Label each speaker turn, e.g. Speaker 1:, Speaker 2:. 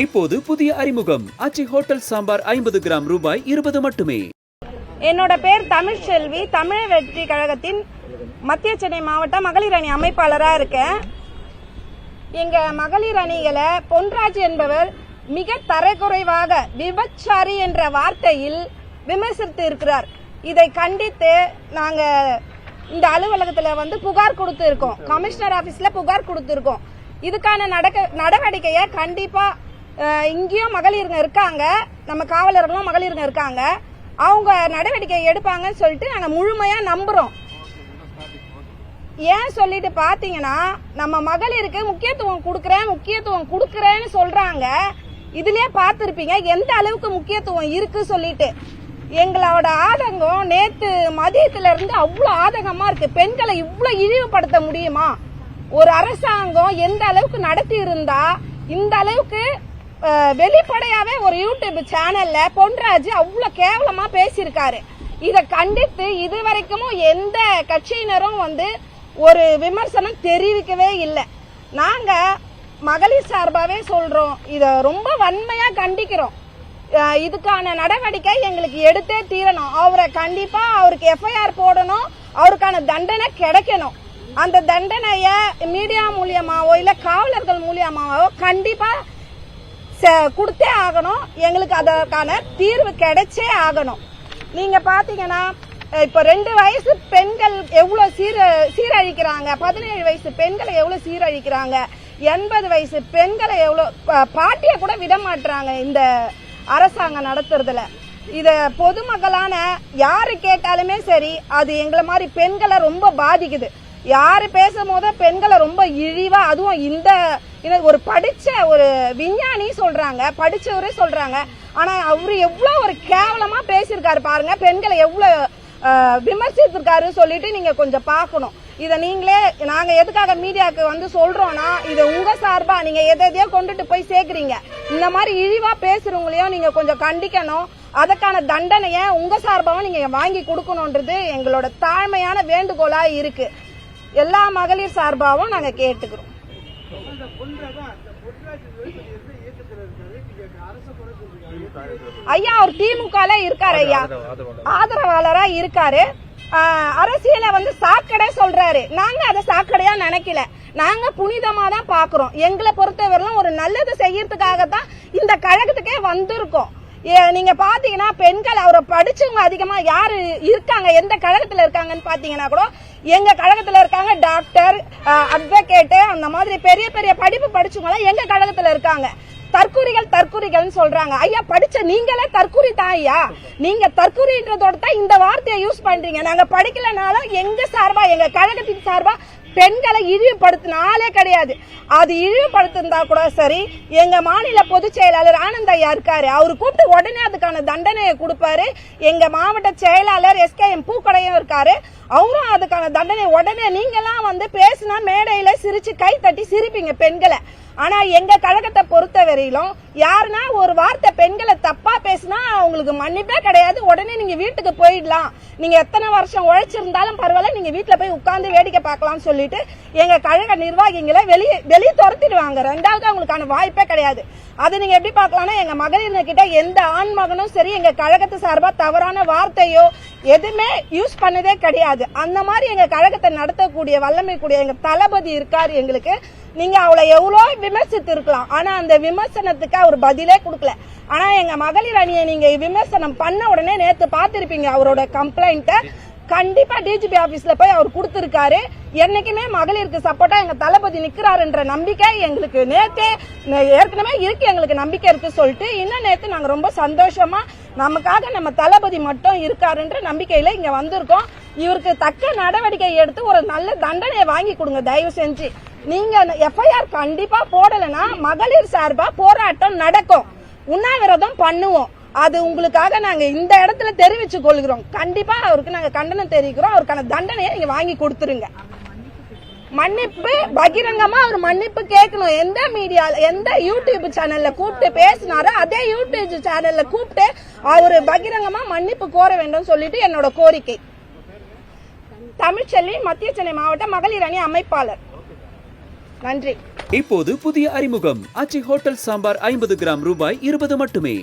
Speaker 1: இப்போது புதிய அறிமுகம் ஆச்சி ஹோட்டல் சாம்பார் 50 கிராம் ரூபாய் 20 மட்டுமே.
Speaker 2: என்னோட பேர் தமிழ்ச்செல்வி. தமிழ் வெற்றி கழகத்தின் மத்திய சென்னை மாவட்ட மகளிர் அணி அமைப்பாளராக இருக்கேன். எங்க மகளிர் அணிகளை பொன்ராஜ் என்பவர் மிக தரக்குறைவாக விபச்சாரி என்ற வார்த்தையில் விமர்சித்து இருக்கிறார். இதை கண்டித்து நாங்க இந்த அலுவலகத்தில் புகார் கொடுத்து இருக்கோம். கமிஷனர் ஆபீஸ்ல புகார் கொடுத்திருக்கோம். இதுக்கான நடவடிக்கையை கண்டிப்பா இங்கேயும் மகளிருங்க இருக்காங்க, நம்ம காவலர்களும் மகளிருங்க இருக்காங்க, அவங்க நடவடிக்கை எடுப்பாங்கன்னு சொல்லிட்டு நாங்க முழுமையா நம்புறோம். ஏன் சொல்லிட்டு பாத்தீங்கன்னா, நம்ம மகளிருக்கு முக்கியத்துவம் கொடுக்கறேன்னு சொல்றாங்க. இதுலயே பார்த்திருப்பீங்க எந்த அளவுக்கு முக்கியத்துவம் இருக்கு சொல்லிட்டு. எங்களோட ஆதங்கம் நேத்து மதியத்துல இருந்து அவ்வளவு ஆதங்கமா இருக்கு. பெண்களை இவ்வளவு இழிவுபடுத்த முடியுமா? ஒரு அரசாங்கம் எந்த அளவுக்கு நடத்தி இருந்தா இந்த அளவுக்கு வெளிப்படையாவே ஒரு யூடியூப் சேனல்ல பொன்ராஜ் அவ்வளவு கேவலமா பேசியிருக்காரு. இத கண்டித்து இதுவரைக்கும் எந்த கட்சியினரும் ஒரு விமர்சனம் தெரிவிக்கவே இல்லை. நாங்க மகளிர் சார்பாவே சொல்றோம், இத ரொம்ப வன்மையா கண்டிக்கிறோம். இதுக்கான நடவடிக்கை எங்களுக்கு எடுத்தே தீரணும். அவரை கண்டிப்பா அவருக்கு எஃப்ஐஆர் போடணும், அவருக்கான தண்டனை கிடைக்கணும். அந்த தண்டனைய மீடியா மூலியமாவோ இல்ல காவலர்கள் மூலியமாவோ கண்டிப்பா கொடுத்தே ஆகணும். எங்களுக்கு அதற்கான தீர்வு கிடைச்சே ஆகணும். நீங்க பாத்தீங்கன்னா இப்ப 2 வயசு பெண்கள் எவ்வளவு சீரழிக்கிறாங்க, 17 வயசு பெண்களை எவ்வளவு சீரழிக்கிறாங்க, 80 வயசு பெண்களை எவ்வளவு பாட்டிய கூட விட மாட்டாங்க இந்த அரசாங்கம் நடத்துறதுல. இத பொதுமக்களான யாரு கேட்டாலுமே சரி, அது எங்களை மாதிரி பெண்களை ரொம்ப பாதிக்குது. யாரு பேசும்போது பெண்களை ரொம்ப இழிவா, அதுவும் இந்த ஒரு படிச்ச ஒரு விஞ்ஞானி சொல்றாங்க, படிச்சவரே சொல்றாங்க. ஆனா அவரு எவ்வளவு ஒரு கேவலமா பேசியிருக்காரு பாருங்க, பெண்களை எவ்வளவு விமர்சித்திருக்காரு சொல்லிட்டு நீங்க கொஞ்சம் பாக்கணும். இத நீங்களே நாங்க எதுக்காக மீடியாவுக்கு சொல்றோம்னா, இது உங்க சார்பா நீங்க எதையோ கொண்டுட்டு போய் சேர்க்கிறீங்க. இந்த மாதிரி இழிவா பேசுறவங்களையும் நீங்க கொஞ்சம் கண்டிக்கணும். அதற்கான தண்டனைய உங்க சார்பாவும் நீங்க வாங்கி கொடுக்கணும்ன்றது எங்களோட தாழ்மையான வேண்டுகோளா இருக்கு. எல்லா மகளிர் சார்பாவும் நாங்க கேட்டுக்கிறோம். ஐயா அவர் திமுக இருக்காரு, ஐயா ஆதரவாளரா இருக்காரு. அரசியல சாக்கடை சொல்றாரு. நாங்க அதை சாக்கடையா நினைக்கல, நாங்க புனிதமா தான் பாக்குறோம். எங்களை பொறுத்தவரையிலும் ஒரு நல்லது செய்யறதுக்காகத்தான் இந்த கழகத்துக்கே வந்திருக்கோம். நீங்க பாத்தீங்கன்னா பெண்கள் அவரை படிச்சவங்க அதிகமா யாரு இருக்காங்க, எந்த கழகத்துல இருக்காங்கன்னு பாத்தீங்கன்னா கூட எங்க கழகத்துல இருக்காங்க. டாக்டர், அட்வொகேட், அந்த மாதிரி பெரிய பெரிய படிப்பு படிச்சவங்க எங்க கழகத்துல இருக்காங்க. தற்குறிகள் சொல்றாங்க. ஐயா படிச்ச நீங்களே தற்குறி தான் ஐயா. நீங்க தற்குறின்றதோட தான் இந்த வார்த்தையை யூஸ் பண்றீங்க. நாங்க படிக்கலனாலும் எங்க சார்பா, எங்க கழகத்தின் சார்பா பெண்களை இழிவுபடுத்தினாலே கிடையாது. அது இழிவுபடுத்திருந்தா கூட சரி, எங்க மாநில பொதுச் செயலாளர் ஆனந்த் ஐயா இருக்காரு, அவரு கூப்பிட்டு உடனே அதுக்கான தண்டனையை கொடுப்பாரு. எங்க மாவட்ட செயலாளர் SKM பூக்கடையும் இருக்காரு, அவரும் அதுக்கான தண்டனை உடனே. நீங்கெல்லாம் பேசினா மேடையில சிரிச்சு கை தட்டி சிரிப்பீங்க பெண்களை. ஆனா எங்க கழகத்தை பொறுத்த வரையிலும் யாருன்னா ஒரு வார்த்தை பெண்களை தப்பா பேசினா அவங்களுக்கு மன்னிப்பே கிடையாது. உடனே நீங்க வீட்டுக்கு போயிடலாம், நீங்க எத்தனை வருஷம் உழைச்சிருந்தாலும் பரவாயில்ல, நீங்க வீட்டுல போய் உட்கார்ந்து வேடிக்கை பார்க்கலாம்னு சொல்லிட்டு எங்க கழக நிர்வாகிகளை வெளியே துரத்திடுவாங்க. ரெண்டாவது அவங்களுக்கான வாய்ப்பே கிடையாது. அது நீங்க எப்படி பார்க்கலாம்னா, எங்க மகளிர் கிட்ட எந்த ஆண் மகனும் சரி எங்க கழகத்து சார்பா தவறான வார்த்தையோ எதுவுமே யூஸ் பண்ணதே கிடையாது. அந்த மாதிரி எங்க கழகத்தை நடத்தக்கூடிய வல்லமை கூடிய எங்க தளபதி இருக்காரு எங்களுக்கு. நீங்க அவளை எவ்வளவு விமர்சித்து இருக்கலாம், ஆனா அந்த விமர்சனத்துக்கு அவர் பதிலே கொடுக்கல. ஆனா எங்க மகளிர் அணியை நீங்க விமர்சனம் பண்ண உடனே நேத்து பாத்திருப்பீங்க அவரோட கம்ப்ளைண்ட. கண்டிப்பா DGP ஆபீஸ்ல போய் அவர் கொடுத்திருக்காரு. என்னைக்குமே மகளிருக்கு சப்போர்ட்டா எங்க தளபதி நிக்கிறாருன்ற நம்பிக்கை எங்களுக்கு நேத்தே ஏற்கனவே இருக்கு, எங்களுக்கு நம்பிக்கை இருக்கு சொல்லிட்டு இன்னும் நேத்து நாங்க ரொம்ப சந்தோஷமா நமக்காக நம்ம தளபதி மட்டும் இருக்காருன்ற நம்பிக்கையில இங்க வந்திருக்கோம். இவருக்கு தக்க நடவடிக்கை எடுத்து ஒரு நல்ல தண்டனையை வாங்கி கொடுங்க தயவு செஞ்சு. நீங்க எஃப்ஐஆர் கண்டிப்பா போடலன்னா மகளிர் சார்பா போராட்டம் நடக்கும், உண்ணாவிரதம் பண்ணுவோம். அது உங்களுக்காக நாங்க இந்த இடத்துல தெரிவிச்சு கொள்கிறோம். கண்டிப்பா அவருக்கு நாங்க கண்டனம் தெரிவிக்கிறோம். அவருக்கான தண்டனையை நீங்க வாங்கி கொடுத்துருங்க. மன்னிப்பு பகிரங்கமா அவர் மன்னிப்பு கேட்கணும். எந்த மீடியா, எந்த யூடியூப் சேனல்ல கூப்பிட்டு பேசினாரோ அதே யூடியூப் சேனல்ல கூப்பிட்டு அவரு பகிரங்கமா மன்னிப்பு கோர வேண்டும் சொல்லிட்டு என்னோட கோரிக்கை. தமிழ்ச்செல்வி, மத்திய சென்னை மாவட்ட மகளிர் அணி அமைப்பாளர். நன்றி.
Speaker 1: இப்போது புதிய அறிமுகம் ஆச்சி ஹோட்டல் சாம்பார் 50 கிராம் ரூபாய் 20 மட்டுமே.